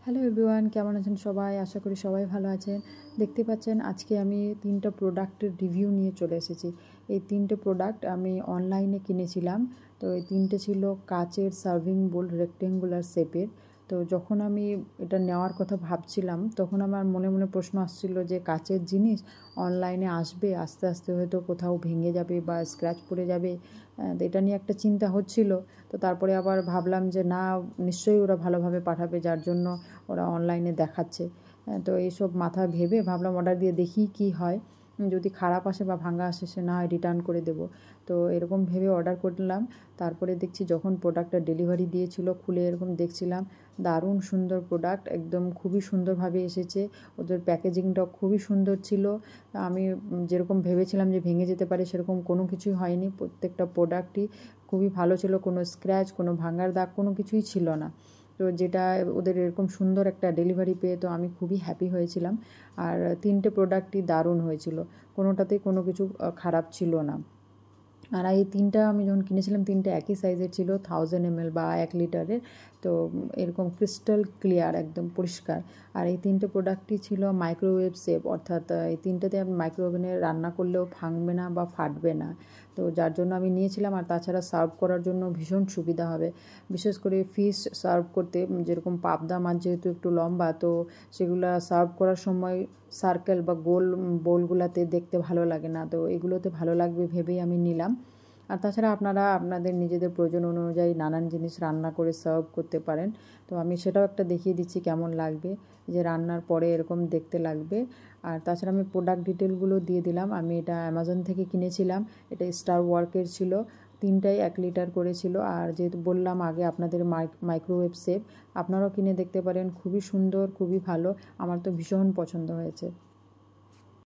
Hello everyone, কেমন আছেন সবাই? আশা করি সবাই ভালো আছেন। দেখতে পাচ্ছেন আজকে আমি 3টা প্রোডাক্টের রিভিউ নিয়ে চলে এসেছি। এই 3টে প্রোডাক্ট আমি অনলাইনে কিনেছিলাম। তো এই 3টে ছিল কাচের সার্ভিং বোল রেক্টেঙ্গুলার শেপের। তো যখন আমি এটা নেওয়ার কথা ভাবছিলাম তখন আমার মনে মনে প্রশ্ন আসছিল যে কাচের জিনিস অনলাইনে আসবে, আস্তে আস্তে হয়তো কোথাও ভেঙে যাবে বা স্ক্র্যাচ পড়ে যাবে। তো এটা নিয়ে একটা চিন্তা হচ্ছিল। তো তারপরে আবার ভাবলাম যে না, নিশ্চয়ই ওরা ভালোভাবে পাঠাবে, যার জন্য ওরা অনলাইনে দেখাচ্ছে। তো এইসব মাথায় ভেবে ভাবলাম অর্ডার দিয়ে দেখি কি হয়। যদি খারাপ আসে বা ভাঙা আসে সে না হয় রিটার্ন করে দেবো। তো এরকম ভেবে অর্ডার করলাম। তারপরে দেখছি যখন প্রোডাক্টটা ডেলিভারি দিয়েছিল খুলে এরকম দেখছিলাম, দারুণ সুন্দর প্রোডাক্ট, একদম খুবই সুন্দরভাবে এসেছে। ওদের প্যাকেজিংটাও খুবই সুন্দর ছিল। আমি যেরকম ভেবেছিলাম যে ভেঙে যেতে পারে সেরকম কোনো কিছুই হয়নি। প্রত্যেকটা প্রোডাক্টই খুবই ভালো ছিল, কোনো স্ক্র্যাচ, কোনো ভাঙার দাগ, কোনো কিছুই ছিল না। তো যেটা ওদের এরকম সুন্দর একটা ডেলিভারি পেয়ে তো আমি খুবই হ্যাপি হয়েছিলাম। আর 3টে প্রোডাক্টই দারুণ হয়েছিল, কোনোটাতেই কোনো কিছু খারাপ ছিল না। আর এই 3টা আমি যখন কিনেছিলাম 3টে একই সাইজের ছিল, 1000 ml বা 1 লিটারের। তো এরকম ক্রিস্টাল ক্লিয়ার, একদম পরিষ্কার। আর এই 3টে প্রোডাক্টই ছিল মাইক্রোওয়েভ সেফ, অর্থাৎ এই 3টেতে আমি মাইক্রোওভেনে রান্না করলেও ভাঙবে না বা ফাটবে না। তো যার জন্য আমি নিয়েছিলাম। আর তাছাড়া সার্ভ করার জন্য ভীষণ সুবিধা হবে, বিশেষ করে ফিশ সার্ভ করতে। যেরকম পাবদা মাছ যেহেতু একটু লম্বা, তো সেগুলা সার্ভ করার সময় সার্কেল বা গোল বোলগুলাতে দেখতে ভালো লাগে না, তো এগুলোতে ভালো লাগবে ভেবেই আমি নিলাম। আর তাছাড়া আপনারা আপনাদের নিজেদের প্রয়োজন অনুযায়ী নানান জিনিস রান্না করে সার্ভ করতে পারেন। তো আমি সেটাও একটা দেখিয়ে দিচ্ছি কেমন লাগবে, যে রান্নার পরে এরকম দেখতে লাগবে। আর তাছাড়া আমি প্রোডাক্ট ডিটেলগুলো দিয়ে দিলাম। আমি এটা অ্যামাজন থেকে কিনেছিলাম। এটা স্টার ওয়ার্কের ছিল, 3টাই 1 লিটার করেছিল। আর যেহেতু বললাম আগে আপনাদের মাইক্রোওয়েভ সেফ, আপনারাও কিনে দেখতে পারেন। খুবই সুন্দর, খুবই ভালো, আমার তো ভীষণ পছন্দ হয়েছে।